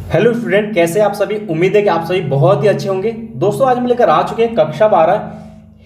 Hello student, कैसे आप सभी। उम्मीद है कि आप सभी बहुत ही अच्छे होंगे। दोस्तों, आज हम लेकर आ चुके हैं कक्षा 12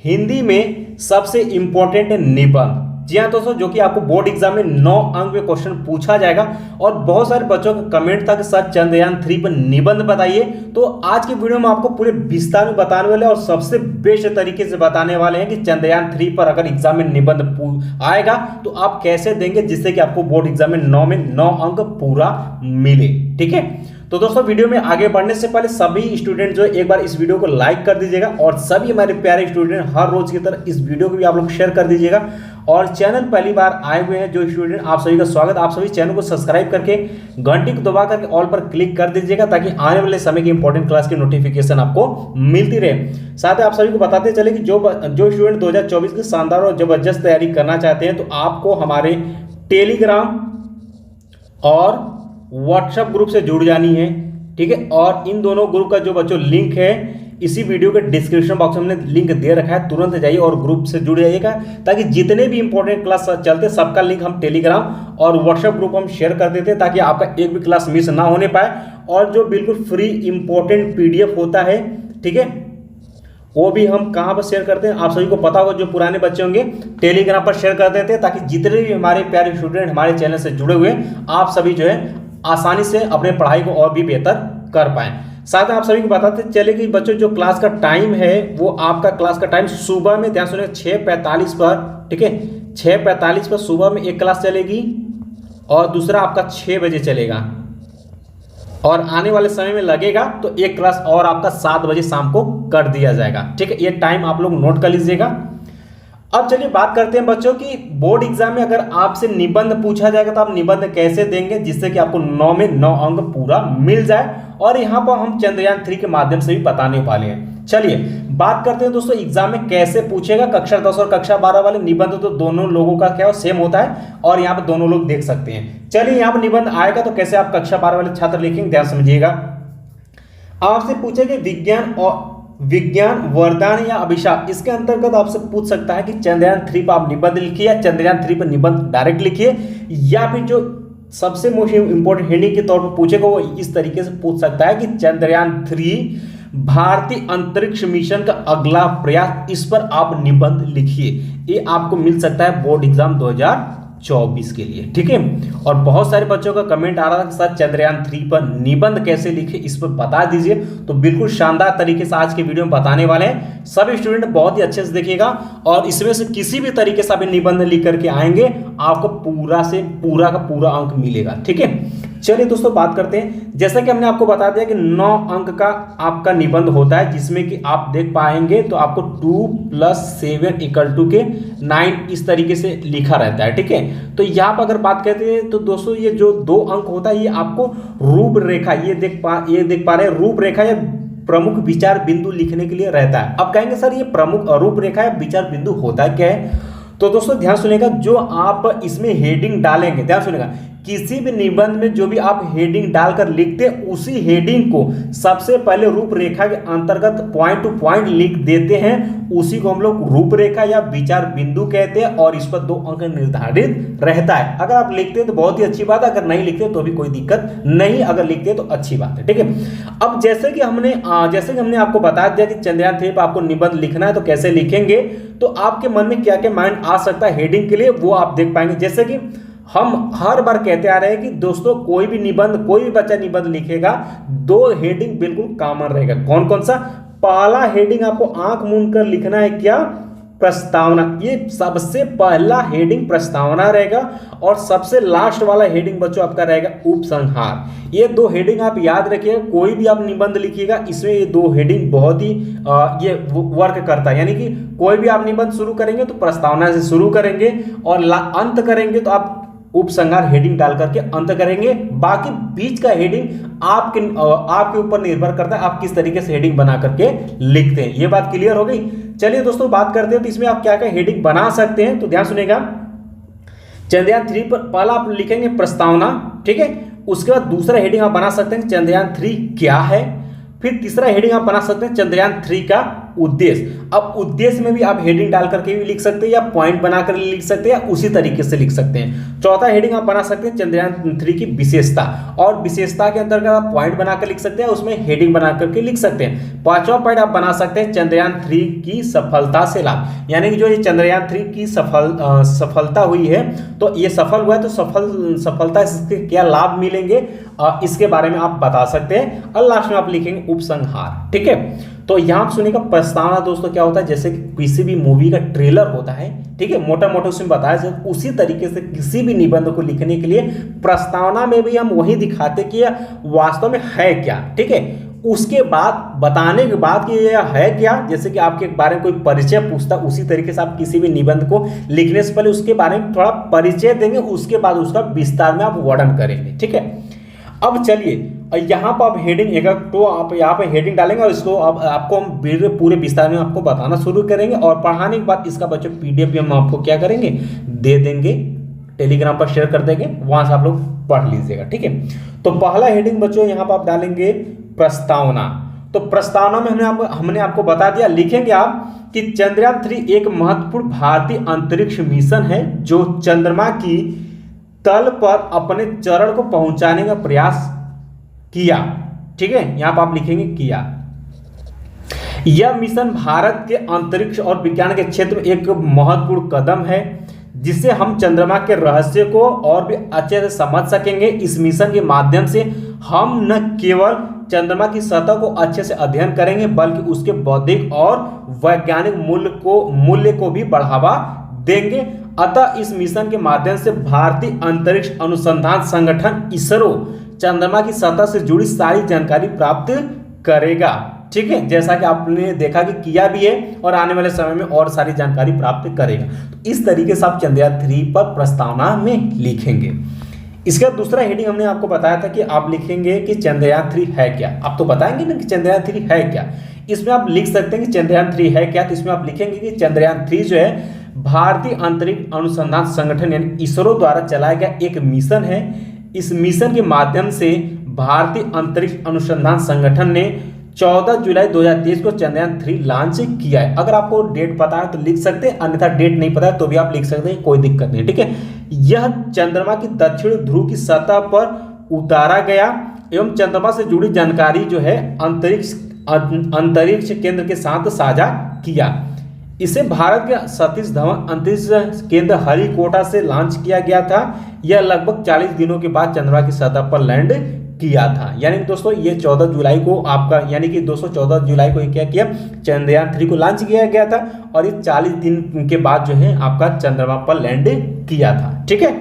हिंदी में सबसे इंपॉर्टेंट निबंध। जी हाँ दोस्तों, जो कि आपको बोर्ड एग्जाम में 9 अंक में क्वेश्चन पूछा जाएगा। और बहुत सारे बच्चों का कमेंट था कि सर चंद्रयान 3 पर निबंध बताइए। तो आज की वीडियो में आपको पूरे विस्तार में बताने वाले और सबसे बेस्ट तरीके से बताने वाले हैं कि चंद्रयान 3 पर अगर एग्जाम में निबंध आएगा तो आप कैसे देंगे, जिससे कि आपको बोर्ड एग्जाम में 9 अंक पूरा मिले। ठीक है, तो दोस्तों वीडियो में आगे बढ़ने से पहले सभी स्टूडेंट जो एक बार इस वीडियो को लाइक कर दीजिएगा और सभी हमारे प्यारे स्टूडेंट हर रोज की तरह इस वीडियो को भी आप लोग शेयर कर दीजिएगा। और चैनल पहली बार आए हुए हैं जो स्टूडेंट, आप सभी का स्वागत। आप सभी चैनल को सब्सक्राइब करके घंटी को दबा करके ऑल पर क्लिक कर दीजिएगा ताकि आने वाले समय की इंपॉर्टेंट क्लास की नोटिफिकेशन आपको मिलती रहे। साथ ही आप सभी को बताते चले कि जो स्टूडेंट 2024 की शानदार और जबरदस्त तैयारी करना चाहते हैं तो आपको हमारे टेलीग्राम और व्हाट्सएप ग्रुप से जुड़ जानी है। ठीक है, और इन दोनों ग्रुप का जो बच्चों लिंक है इसी वीडियो के डिस्क्रिप्शन बॉक्स में हमने लिंक दे रखा है, तुरंत जाइए और ग्रुप से जुड़ जाइएगा ताकि जितने भी इंपॉर्टेंट क्लास चलते सबका लिंक हम टेलीग्राम और व्हाट्सएप ग्रुप हम शेयर कर देते हैं ताकि आपका एक भी क्लास मिस ना होने पाए। और जो बिल्कुल फ्री इंपॉर्टेंट पीडीएफ होता है, ठीक है, वो भी हम कहाँ पर शेयर करते हैं आप सभी को पता होगा। जो पुराने बच्चे होंगे टेलीग्राम पर शेयर कर देते हैं ताकि जितने भी हमारे प्यारे स्टूडेंट हमारे चैनल से जुड़े हुए आप सभी जो है आसानी से अपने पढ़ाई को और भी बेहतर कर पाएं। साथ में आप सभी को बताते चले कि बच्चों जो क्लास का टाइम है वो आपका क्लास का टाइम सुबह में, ध्यान सुनिए, 6:45 पर। ठीक है, 6:45 पर सुबह में एक क्लास चलेगी और दूसरा आपका 6 बजे चलेगा। और आने वाले समय में लगेगा तो एक क्लास और आपका 7 बजे शाम को कर दिया जाएगा। ठीक है, ये टाइम आप लोग नोट कर लीजिएगा। अब चलिए बात करते हैं बच्चों की बोर्ड एग्जाम में अगर आपसे निबंध पूछा जाएगा तो आप निबंध कैसे देंगे जिससे कि आपको 9 में 9 अंक पूरा मिल जाए। और यहाँ पर हम चंद्रयान 3 के माध्यम से भी बताने वाले हैं। चलिए बात करते हैं दोस्तों एग्जाम में कैसे पूछेगा। कक्षा 10 और कक्षा 12 वाले निबंध तो दोनों लोगों का क्या सेम होता है और यहाँ पर दोनों लोग देख सकते हैं। चलिए यहाँ पर निबंध आएगा तो कैसे आप कक्षा 12 वाले छात्र लिखेंगे, ध्यान समझिएगा। आपसे पूछेंगे विज्ञान वरदान या अभिशाप, इसके अंतर्गत आपसे पूछ सकता है कि चंद्रयान 3 पर आप निबंध लिखिए या चंद्रयान 3 पर निबंध डायरेक्ट लिखिए, या फिर जो सबसे मोस्ट इंपोर्टेंट हेडिंग के तौर पर पूछेगा वो इस तरीके से पूछ सकता है कि चंद्रयान 3 भारतीय अंतरिक्ष मिशन का अगला प्रयास, इस पर आप निबंध लिखिए। ये आपको मिल सकता है बोर्ड एग्जाम 2024 के लिए। ठीक है, और बहुत सारे बच्चों का कमेंट आ रहा था कि सर चंद्रयान 3 पर निबंध कैसे लिखे, इस पर बता दीजिए। तो बिल्कुल शानदार तरीके से आज के वीडियो में बताने वाले हैं। सभी स्टूडेंट बहुत ही अच्छे से देखिएगा और इसमें से किसी भी तरीके से आप निबंध लिख करके आएंगे आपको पूरा से पूरा का पूरा अंक मिलेगा। ठीक है, चलिए दोस्तों बात करते हैं। जैसा कि हमने आपको बता दिया कि 9 अंक का आपका निबंध होता है जिसमें कि आप देख पाएंगे तो आपको 2 + 7 = 9 इस तरीके से लिखा रहता है। ठीक है, तो यहाँ पर अगर बात करते हैं तो दोस्तों ये जो 2 अंक होता है ये आपको रूपरेखा, ये देख पा रहे हैं, रूपरेखा या प्रमुख विचार बिंदु लिखने के लिए रहता है। अब कहेंगे सर ये प्रमुख रूपरेखा या विचार बिंदु होता है क्या है, तो दोस्तों ध्यान सुनिएगा। जो आप इसमें हेडिंग डालेंगे, ध्यान सुनिएगा, किसी भी निबंध में जो भी आप हेडिंग डालकर लिखते हैं उसी हेडिंग को सबसे पहले रूपरेखा के अंतर्गत पॉइंट टू पॉइंट लिख देते हैं, उसी को हम लोग रूपरेखा या विचार बिंदु कहते हैं और इस पर 2 अंक निर्धारित रहता है। अगर आप लिखते हैं तो बहुत ही अच्छी बात है, अगर नहीं लिखते तो भी कोई दिक्कत नहीं, अगर लिखते हैं तो अच्छी बात है। ठीक है, अब जैसे कि हमने आपको बता दिया कि चंद्रयान 3 पर आपको निबंध लिखना है तो कैसे लिखेंगे, तो आपके मन में क्या क्या माइंड आ सकता है हेडिंग के लिए वो आप देख पाएंगे। जैसे कि हम हर बार कहते आ रहे हैं कि दोस्तों कोई भी बच्चा निबंध लिखेगा 2 हेडिंग बिल्कुल कॉमन रहेगा। कौन कौन सा? पहला हेडिंग आपको आंख मूंद कर लिखना है क्या? प्रस्तावना। ये सबसे पहला हेडिंग प्रस्तावना रहेगा और सबसे लास्ट वाला हेडिंग बच्चों आपका रहेगा उपसंहार। ये 2 हेडिंग आप याद रखिएगा, कोई भी आप निबंध लिखिएगा इसमें ये 2 हेडिंग बहुत ही ये वर्क करता है। यानी कि कोई भी आप निबंध शुरू करेंगे तो प्रस्तावना से शुरू करेंगे और अंत करेंगे तो आप उपसंहार हेडिंग डाल करके अंत करेंगे। बाकी बीच का हेडिंग आपके ऊपर निर्भर करता है आप किस तरीके से हेडिंग बना करके लिखते हैं। ये बात क्लियर हो गई। चलिए दोस्तों बात करते हैं तो इसमें आप क्या क्या हेडिंग बना सकते हैं, तो ध्यान सुनिएगा। चंद्रयान 3 पर पहला आप लिखेंगे प्रस्तावना, ठीक है। उसके बाद दूसरा हेडिंग आप बना सकते हैं चंद्रयान 3 क्या है। फिर तीसरा हेडिंग आप बना सकते हैं चंद्रयान 3 का उद्देश्य। अब उद्देश्य में भी आप हेडिंग डाल करके भी लिख सकते हैं या पॉइंट बनाकर लिख सकते हैं या उसी तरीके से लिख सकते हैं। चौथा हेडिंग आप बना सकते हैं चंद्रयान 3 की विशेषता, और विशेषता के अंतर्गत आप पॉइंट बनाकर लिख सकते हैं, उसमें हेडिंग बना करके लिख सकते हैं। पांचवा पॉइंट आप बना सकते हैं चंद्रयान 3 की सफलता से लाभ, यानी कि जो ये चंद्रयान 3 की सफलता हुई है तो ये सफल हुआ है तो सफलता इसके क्या लाभ मिलेंगे इसके बारे में आप बता सकते हैं, और लास्ट में आप लिखेंगे उपसंहार। ठीक है, तो यहाँ सुनिएगा प्रस्तावना दोस्तों क्या होता है, जैसे कि किसी भी मूवी का ट्रेलर होता है, ठीक है, मोटा मोटा उसमें बताया जाए, उसी तरीके से किसी भी निबंध को लिखने के लिए प्रस्तावना में भी हम वही दिखाते कि यह वास्तव में है क्या। ठीक है, उसके बाद बताने के बाद कि यह है क्या, जैसे कि आपके बारे में कोई परिचय पूछता, उसी तरीके से आप किसी भी निबंध को लिखने से पहले उसके बारे में थोड़ा परिचय देंगे, उसके बाद उसका विस्तार में आप वर्णन करेंगे। ठीक है, अब चलिए यहाँ पर आप हेडिंग एक तो आप यहाँ पे हेडिंग डालेंगे और इसको अब आपको हम पूरे विस्तार में आपको बताना शुरू करेंगे, और पढ़ाने के बाद इसका बच्चों पीडीएफ भी हम आपको क्या करेंगे दे देंगे, टेलीग्राम पर शेयर कर देंगे, वहां से आप लोग पढ़ लीजिएगा। ठीक है, तो पहला हेडिंग बच्चों यहाँ पर आप डालेंगे प्रस्तावना। तो प्रस्तावना में हमने आपको बता दिया, लिखेंगे आप कि चंद्रयान 3 एक महत्वपूर्ण भारतीय अंतरिक्ष मिशन है जो चंद्रमा की तल पर अपने चरण को पहुंचाने का प्रयास किया। ठीक है, यहां पर आप लिखेंगे किया। यह मिशन भारत के अंतरिक्ष और विज्ञान के क्षेत्र में एक महत्वपूर्ण कदम है जिससे हम चंद्रमा के रहस्य को और भी अच्छे से समझ सकेंगे। इस मिशन के माध्यम से हम न केवल चंद्रमा की सतह को अच्छे से अध्ययन करेंगे बल्कि उसके बौद्धिक और वैज्ञानिक मूल्य को भी बढ़ावा देंगे। अतः इस मिशन के माध्यम से भारतीय अंतरिक्ष अनुसंधान संगठन इसरो चंद्रमा की सतह से जुड़ी सारी जानकारी प्राप्त करेगा। ठीक है, जैसा कि आपने देखा कि किया भी है और आने वाले समय में और सारी जानकारी प्राप्त करेगा। तो इस तरीके से आप चंद्रयान 3 पर प्रस्तावना में लिखेंगे। इसका दूसरा हेडिंग हमने आपको बताया था कि आप लिखेंगे कि चंद्रयान 3 है क्या। आप तो बताएंगे ना कि चंद्रयान 3 है क्या, इसमें आप लिख सकते हैं कि चंद्रयान 3 है क्या। तो इसमें आप लिखेंगे कि चंद्रयान 3 जो है भारतीय अंतरिक्ष अनुसंधान संगठन यानी इसरो द्वारा चलाया गया एक मिशन है। इस मिशन के माध्यम से भारतीय अंतरिक्ष अनुसंधान संगठन ने 14 जुलाई 2023 को चंद्रयान 3 लॉन्च किया है। अगर आपको डेट पता है तो लिख सकते हैं, अन्यथा डेट नहीं पता है तो भी आप लिख सकते हैं, कोई दिक्कत नहीं। ठीक है, यह चंद्रमा की दक्षिण ध्रुव की सतह पर उतारा गया एवं चंद्रमा से जुड़ी जानकारी जो है अंतरिक्ष केंद्र के साथ साझा किया। इसे भारत के सतीश धवन अंतरिक्ष केंद्र हरिकोटा से लॉन्च किया गया था। यह लगभग 40 दिनों के बाद चंद्रमा की सतह पर लैंड किया था। यानी दोस्तों ये 14 जुलाई को आपका यानी कि 14 जुलाई को क्या किया, चंद्रयान 3 को लॉन्च किया गया था और ये 40 दिन के बाद जो है आपका चंद्रमा पर लैंड किया था। ठीक है,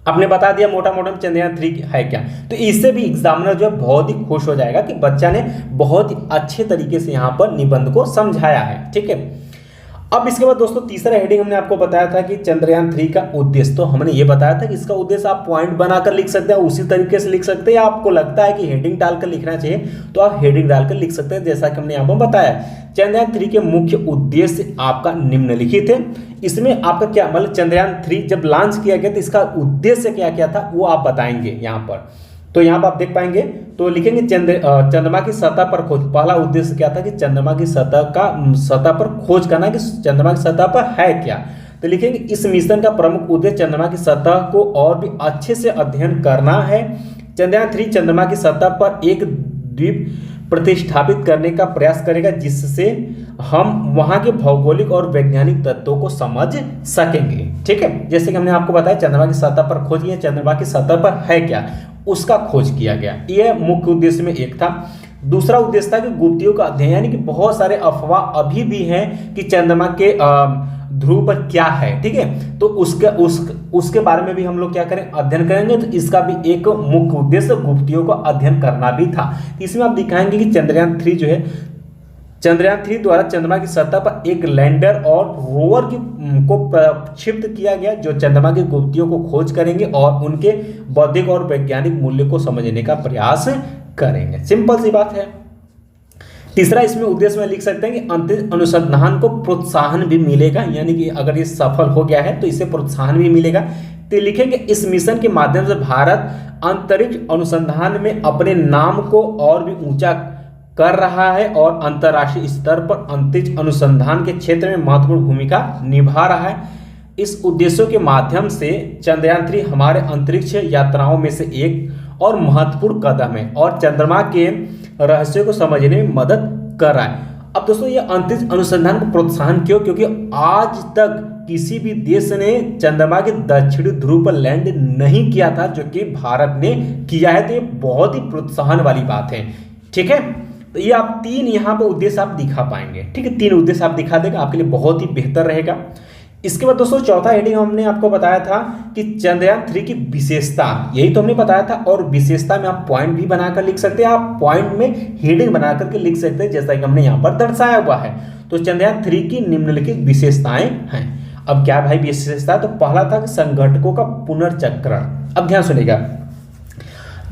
आपने बता दिया मोटा मोटा चंद्रयान 3 है क्या। तो इससे भी एग्जामिनर जो है बहुत ही खुश हो जाएगा कि बच्चा ने बहुत ही अच्छे तरीके से यहाँ पर निबंध को समझाया है। ठीक है, अब इसके बाद दोस्तों तीसरा हेडिंग हमने आपको बताया था कि चंद्रयान 3 का उद्देश्य। तो हमने ये बताया था कि इसका उद्देश्य आप पॉइंट बनाकर लिख सकते हैं, उसी तरीके से लिख सकते हैं, या आपको लगता है कि हेडिंग डालकर लिखना चाहिए तो आप हेडिंग डालकर लिख सकते हैं। जैसा कि हमने यहाँ पर बताया चंद्रयान 3 के मुख्य उद्देश्य आपका निम्नलिखित है। इसमें आपका क्या मतलब चंद्रयान 3 जब लॉन्च किया गया तो इसका उद्देश्य क्या क्या था वो आप बताएंगे यहाँ पर। तो यहाँ पर आप देख पाएंगे तो लिखेंगे चंद्रमा की सतह पर खोज। पहला उद्देश्य क्या था कि चंद्रमा की सतह पर खोज करना कि चंद्रमा की सतह पर है क्या। तो लिखेंगे इस मिशन का प्रमुख उद्देश्य चंद्रमा की सतह को और भी अच्छे से अध्ययन करना है। चंद्रयान 3 चंद्रमा की सतह पर एक द्वीप प्रतिष्ठापित करने का प्रयास करेगा जिससे हम वहां के भौगोलिक और वैज्ञानिक तत्वों को समझ सकेंगे। ठीक है, जैसे कि हमने आपको बताया चंद्रमा की सतह पर खोज किया, चंद्रमा की सतह पर है क्या उसका खोज किया गया। यह मुख्य उद्देश्य में एक था। दूसरा उद्देश्य था कि गुप्तियों का अध्ययन, यानी कि बहुत सारे अफवाह अभी भी हैं कि चंद्रमा के ध्रुव पर क्या है। ठीक है, तो उसके बारे में भी हम लोग क्या करें अध्ययन करेंगे। तो इसका भी एक मुख्य उद्देश्य गुप्तियों का अध्ययन करना भी था। इसमें आप दिखाएंगे कि चंद्रयान 3 जो है चंद्रयान 3 द्वारा चंद्रमा की सतह पर एक लैंडर और रोवर को प्रक्षिप्त किया गया जो चंद्रमा की गुप्तियों को खोज करेंगे और उनके बौद्धिक और वैज्ञानिक मूल्य को समझने का प्रयास करेंगे। सिंपल सी बात है। तीसरा इसमें उद्देश्य में लिख सकते हैं कि अंतरिक्ष अनुसंधान को प्रोत्साहन भी मिलेगा, यानी कि अगर ये सफल हो गया है तो इसे प्रोत्साहन भी मिलेगा। तो लिखेंगे इस मिशन के माध्यम से भारत अंतरिक्ष अनुसंधान में अपने नाम को और भी ऊंचा कर रहा है और अंतर्राष्ट्रीय स्तर पर अंतरिक्ष अनुसंधान के क्षेत्र में महत्वपूर्ण भूमिका निभा रहा है। इस उद्देश्यों के माध्यम से चंद्रयान 3 हमारे अंतरिक्ष यात्राओं में से एक और महत्वपूर्ण कदम है और चंद्रमा के रहस्यों को समझने में मदद कर रहा है। अब दोस्तों ये अंतरिक्ष अनुसंधान को प्रोत्साहन क्यों? क्योंकि आज तक किसी भी देश ने चंद्रमा के दक्षिणी ध्रुव पर लैंड नहीं किया था, जो कि भारत ने किया है। तो ये बहुत ही प्रोत्साहन वाली बात है। ठीक है, तो ये आप 3 यहाँ पर उद्देश्य आप दिखा पाएंगे। ठीक है, 3 उद्देश्य आप दिखा देगा, आपके लिए बहुत ही बेहतर रहेगा। इसके बाद दोस्तों चौथा हेडिंग हमने आपको बताया था कि चंद्रयान 3 की विशेषता, यही तो हमने बताया था। और विशेषता में आप पॉइंट भी बनाकर लिख सकते हैं, आप पॉइंट में हेडिंग बना करके लिख सकते हैं, जैसा कि हमने यहाँ पर दर्शाया हुआ है। तो चंद्रयान 3 की निम्नलिखित विशेषताएं हैं। अब क्या भाई विशेषता? तो पहला था कि संघटकों का पुनर्चक्रण। अब ध्यान सुनिएगा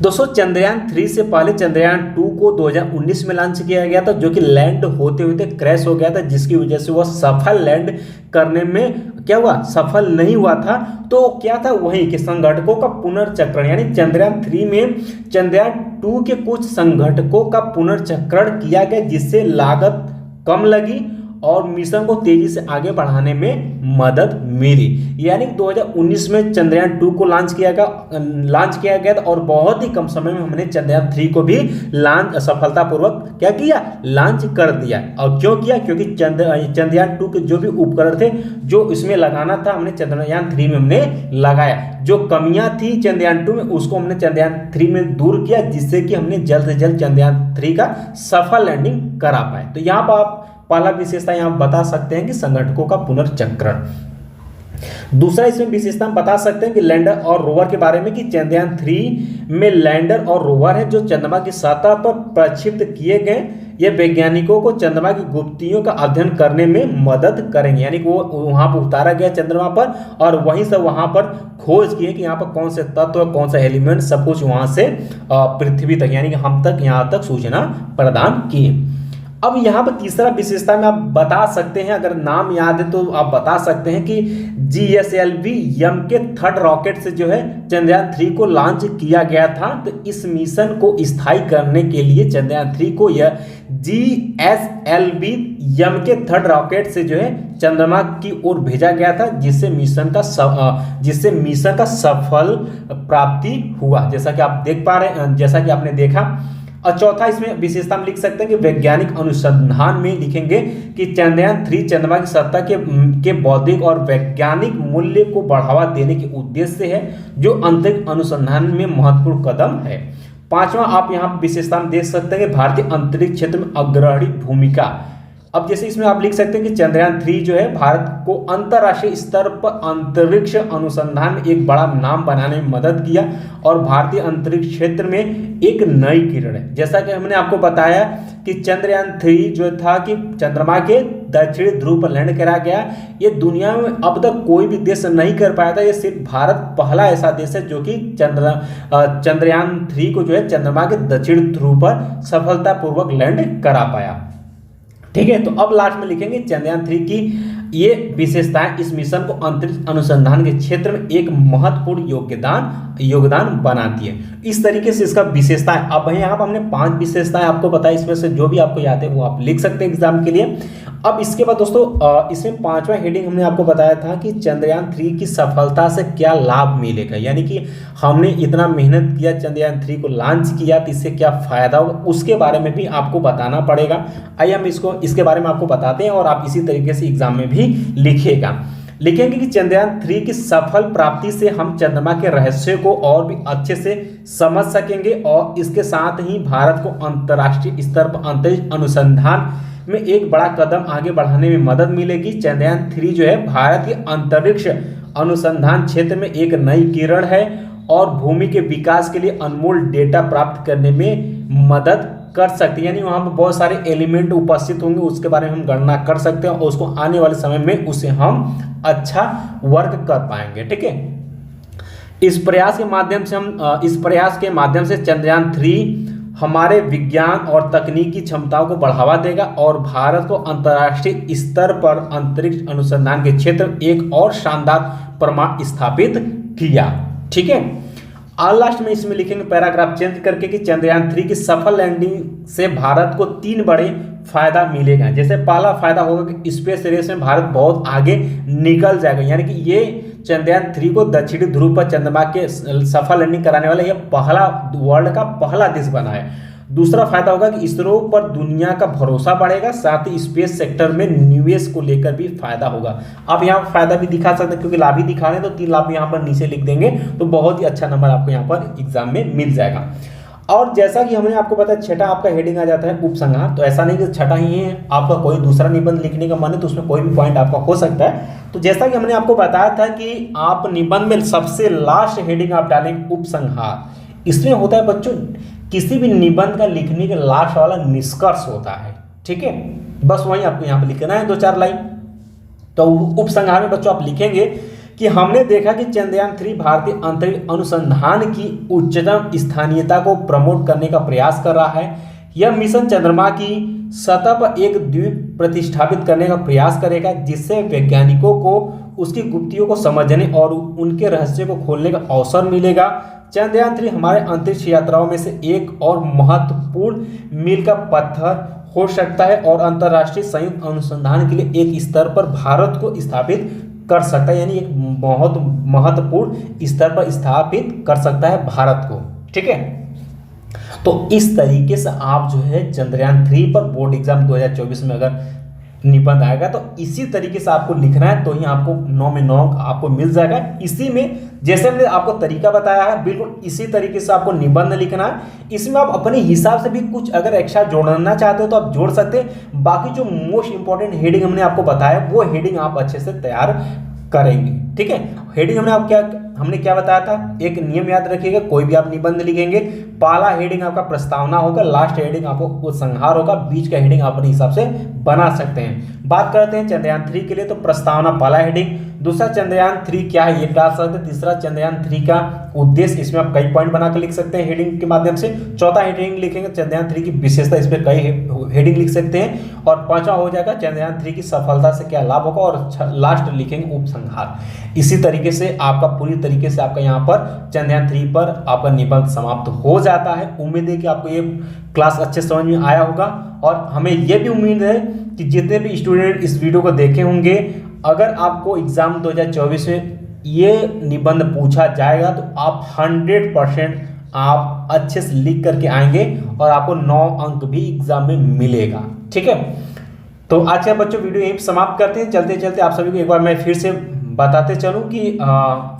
दोस्तों, चंद्रयान 3 से पहले चंद्रयान 2 को 2019 में लॉन्च किया गया था, जो कि लैंड होते होते क्रैश हो गया था, जिसकी वजह से वह सफल लैंड करने में क्या हुआ, सफल नहीं हुआ था। तो क्या था वहीं के संघटकों का पुनर्चक्रण, यानी चंद्रयान 3 में चंद्रयान 2 के कुछ संघटकों का पुनर्चक्रण किया गया, जिससे लागत कम लगी और मिशन को तेजी से आगे बढ़ाने में मदद मिली। यानी 2019 में चंद्रयान 2 को लॉन्च किया गया था और बहुत ही कम समय में हमने चंद्रयान 3 को भी सफलतापूर्वक क्या किया, लॉन्च कर दिया। और क्यों किया? क्योंकि चंद्रयान 2 के जो भी उपकरण थे जो इसमें लगाना था, हमने चंद्रयान 3 में हमने लगाया। जो कमियां थी चंद्रयान 2 में, उसको हमने चंद्रयान 3 में दूर किया, जिससे कि हमने जल्द से जल्द चंद्रयान 3 का सफल लैंडिंग करा पाए। तो यहाँ पर आप पहला विशेषता यहाँ बता सकते हैं कि संघटकों का पुनर्चक्रण। दूसरा इसमें विशेषता हम बता सकते हैं कि लैंडर और रोवर के बारे में, कि चंद्रयान 3 में लैंडर और रोवर है जो चंद्रमा की सतह पर प्रक्षिप्त किए गए। ये वैज्ञानिकों को चंद्रमा की गुप्तियों का अध्ययन करने में मदद करेंगे। यानी कि वो वहां पर उतारा गया चंद्रमा पर और वहीं से वहां पर खोज किए कि यहाँ पर कौन से तत्व, कौन सा एलिमेंट, सब कुछ वहां से पृथ्वी तक यानी कि हम तक यहाँ तक सूचना प्रदान किए। अब यहाँ पर तीसरा विशेषता में आप बता सकते हैं, अगर नाम याद है तो आप बता सकते हैं कि GSLV-M के 3rd रॉकेट से जो है चंद्रयान 3 को लॉन्च किया गया था। तो इस मिशन को स्थायी करने के लिए चंद्रयान 3 को यह GSLV-M के 3rd रॉकेट से जो है चंद्रमा की ओर भेजा गया था, जिससे मिशन का सफल प्राप्ति हुआ, जैसा कि आप देख पा रहे हैं, जैसा कि आपने देखा। और चौथा इसमें विशेषता हम लिख सकते हैं कि वैज्ञानिक अनुसंधान में लिखेंगे कि चंद्रयान 3 चंद्रमा की सतह के बौद्धिक और वैज्ञानिक मूल्य को बढ़ावा देने के उद्देश्य से है, जो अंतरिक्ष अनुसंधान में महत्वपूर्ण कदम है। पांचवा आप यहाँ विशेषता में देख सकते हैं कि भारतीय अंतरिक्ष क्षेत्र में अग्रणी भूमिका। अब जैसे इसमें आप लिख सकते हैं कि चंद्रयान 3 जो है भारत को अंतर्राष्ट्रीय स्तर पर अंतरिक्ष अनुसंधान में एक बड़ा नाम बनाने में मदद किया और भारतीय अंतरिक्ष क्षेत्र में एक नई किरण है। जैसा कि हमने आपको बताया कि चंद्रयान 3 जो था कि चंद्रमा के दक्षिणी ध्रुव पर लैंड करा गया। ये दुनिया में अब तक कोई भी देश नहीं कर पाया था, ये सिर्फ भारत पहला ऐसा देश है जो कि चंद्रयान 3 को जो है चंद्रमा के दक्षिणी ध्रुव पर सफलतापूर्वक लैंड करा पाया। ठीक है, तो अब लास्ट में लिखेंगे चंद्रयान 3 की ये विशेषताएं इस मिशन को अंतरिक्ष अनुसंधान के क्षेत्र में एक महत्वपूर्ण योगदान बनाती है। इस तरीके से इसका विशेषताएं, अब यहाँ पर हमने 5 विशेषताएं आपको बताई, इसमें से जो भी आपको याद है वो आप लिख सकते हैं एग्जाम के लिए। अब इसके बाद दोस्तों इसमें 5वां हेडिंग हमने आपको बताया था कि चंद्रयान 3 की सफलता से क्या लाभ मिलेगा, यानी कि हमने इतना मेहनत किया, चंद्रयान 3 को लॉन्च किया, तो इससे क्या फायदा होगा उसके बारे में भी आपको बताना पड़ेगा। आइए हम इसके बारे में आपको बताते हैं और आप इसी तरीके से एग्जाम में भी लिखेंगे कि चंद्रयान 3 की सफल प्राप्ति से हम चंद्रमा के रहस्य को और भी अच्छे से समझ सकेंगे और इसके साथ ही भारत को अंतर्राष्ट्रीय स्तर पर अंतरिक्ष अनुसंधान में एक बड़ा कदम आगे बढ़ाने में मदद मिलेगी। चंद्रयान 3 जो है भारत के अंतरिक्ष अनुसंधान क्षेत्र में एक नई किरण है और भूमि के विकास के लिए अनमोल डेटा प्राप्त करने में मदद कर सकते हैं। यानी वहाँ पर बहुत सारे एलिमेंट उपस्थित होंगे, उसके बारे में हम गणना कर सकते हैं और उसको आने वाले समय में उसे हम अच्छा वर्क कर पाएंगे। ठीक है, इस प्रयास के माध्यम से चंद्रयान 3 हमारे विज्ञान और तकनीकी क्षमताओं को बढ़ावा देगा और भारत को अंतर्राष्ट्रीय स्तर पर अंतरिक्ष अनुसंधान के क्षेत्र में एक और शानदार प्रमाण स्थापित किया। ठीक है, और लास्ट में इसमें लिखेंगे पैराग्राफ चेंज करके कि चंद्रयान 3 की सफल लैंडिंग से भारत को 3 बड़े फायदा मिलेगा। जैसे पहला फायदा होगा कि स्पेस रेस में भारत बहुत आगे निकल जाएगा, यानी कि ये चंद्रयान 3 को दक्षिणी ध्रुव पर चंद्रमा के सफल लैंडिंग कराने वाला यह पहला वर्ल्ड का पहला देश बना है। दूसरा फायदा होगा कि इसरो पर दुनिया का भरोसा बढ़ेगा, साथ ही स्पेस सेक्टर में निवेश को लेकर भी फायदा होगा। आप यहाँ फायदा भी दिखा सकते हैं क्योंकि लाभ ही दिखा रहे हैं, तो 3 लाभ यहाँ पर नीचे लिख देंगे तो बहुत ही अच्छा नंबर आपको यहाँ पर एग्जाम में मिल जाएगा। और जैसा कि हमने आपको बताया छठा आपका हेडिंग आ जाता है उपसंहार, तो ऐसा नहीं कि छठा ही है, आपका कोई दूसरा निबंध लिखने का मन है तो उसमें कोई भी पॉइंट आपका हो सकता है। तो जैसा कि हमने आपको बताया था कि आप निबंध में सबसे लास्ट हेडिंग आप डालेंगे उपसंहार। इसमें होता है बच्चों किसी भी निबंध का लिखने का लास्ट वाला निष्कर्ष होता है, ठीक है, बस वही आपको यहाँ पर लिखना है 2-4 लाइन। तो उपसंहार में बच्चों आप लिखेंगे कि हमने देखा कि चंद्रयान 3 भारतीय अंतरिक्ष अनुसंधान की उच्चतम स्थानीयता को प्रमोट करने का प्रयास कर रहा है। यह मिशन चंद्रमा की सतह पर एक द्वीप प्रतिष्ठापित करने का प्रयास करेगा, जिससे वैज्ञानिकों को उसकी गुप्तियों को समझने और उनके रहस्य को खोलने का अवसर मिलेगा। चंद्रयान 3 हमारे अंतरिक्ष यात्राओं में से एक और महत्वपूर्ण मील का पत्थर हो सकता है और अंतर्राष्ट्रीय संयुक्त अनुसंधान के लिए एक स्तर पर भारत को स्थापित कर सकता है, यानी एक बहुत महत्वपूर्ण स्तर पर स्थापित कर सकता है भारत को, ठीक है। तो इस तरीके से आप जो है चंद्रयान 3 पर बोर्ड एग्जाम 2024 में अगर निबंध आएगा तो इसी तरीके से आपको लिखना है, तो ही आपको 9 में 9 आपको मिल जाएगा। इसी में जैसे हमने आपको तरीका बताया है बिल्कुल इसी तरीके से आपको निबंध लिखना है। इसमें आप अपने हिसाब से भी कुछ अगर एक्स्ट्रा जोड़ना चाहते हो तो आप जोड़ सकते हैं। बाकी जो मोस्ट इंपॉर्टेंट हेडिंग हमने आपको बताया वो हेडिंग आप अच्छे से तैयार करेंगे, ठीक है। हेडिंग हमने क्या बताया था, एक नियम याद रखिएगा, कोई भी आप निबंध लिखेंगे पहला हेडिंग आपका प्रस्तावना होगा, लास्ट हेडिंग आपको उपसंहार होगा, बीच का हेडिंग अपने हिसाब से बना सकते हैं। बात करते हैं चंद्रयान 3 के लिए, तो प्रस्तावना पहला हेडिंग, दूसरा चंद्रयान 3 क्या है ये डाल सकते हैं, तीसरा चंद्रयान 3 का उद्देश्य, इसमें आप कई पॉइंट बनाकर लिख सकते हैं हेडिंग के माध्यम से। चौथा हेडिंग लिखेंगे चंद्रयान 3 की विशेषता, इसमें कई हेडिंग लिख सकते हैं। और पांचवा हो जाएगा चंद्रयान 3 की सफलता से क्या लाभ होगा, और लास्ट लिखेंगे उपसंहार। इसी तरीके से आपका पूरी तरीके से आपका यहाँ पर चंद्रयान 3 पर आपका निबंध समाप्त हो जाता है। उम्मीद है कि आपको ये क्लास अच्छे समझ में आया होगा, और हमें यह भी उम्मीद है कि जितने भी स्टूडेंट इस वीडियो को देखे होंगे, अगर आपको एग्जाम 2024 में ये निबंध पूछा जाएगा तो आप 100% आप अच्छे से लिख करके आएंगे और आपको 9 अंक भी एग्जाम में मिलेगा, ठीक है। तो आज का बच्चों वीडियो यहीं समाप्त करते हैं। चलते चलते आप सभी को एक बार मैं फिर से बताते चलूं कि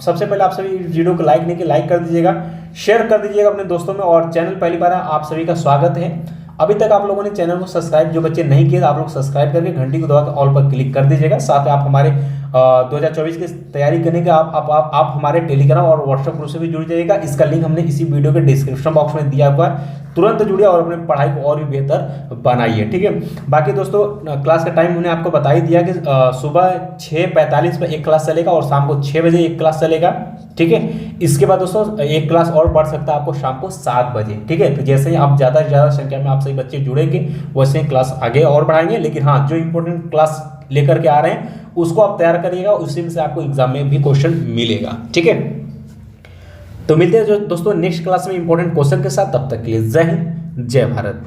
सबसे पहले आप सभी वीडियो को लाइक नहीं किया लाइक कर दीजिएगा, शेयर कर दीजिएगा अपने दोस्तों में, और चैनल पहली बार आप सभी का स्वागत है। अभी तक आप लोगों ने चैनल को सब्सक्राइब जो बच्चे नहीं किए आप लोग सब्सक्राइब करके घंटी को दबाकर ऑल पर क्लिक कर दीजिएगा। साथ में आप हमारे 2024 की तैयारी करने के आप हमारे टेलीग्राम और व्हाट्सएप ग्रुप से भी जुड़ जाइएगा। इसका लिंक हमने इसी वीडियो के डिस्क्रिप्शन बॉक्स में दिया हुआ है, तुरंत जुड़िए और अपने पढ़ाई को और भी बेहतर बनाइए, ठीक है। बाकी दोस्तों क्लास का टाइम हमने आपको बता ही दिया कि सुबह 6:45 पर एक क्लास चलेगा और शाम को 6 बजे एक क्लास चलेगा, ठीक है। इसके बाद दोस्तों एक क्लास और बढ़ सकता है आपको शाम को 7 बजे, ठीक है। तो जैसे ही आप ज़्यादा से ज़्यादा संख्या में आप सभी बच्चे जुड़ेंगे वैसे ही क्लास आगे और बढ़ाएंगे, लेकिन हाँ जो इंपॉर्टेंट क्लास लेकर के आ रहे हैं उसको आप तैयार करिएगा, उसी में से आपको एग्जाम में भी क्वेश्चन मिलेगा, ठीक है। तो मिलते हैं जो दोस्तों नेक्स्ट क्लास में इंपॉर्टेंट क्वेश्चन के साथ, तब तक के लिए जय हिंद जय भारत।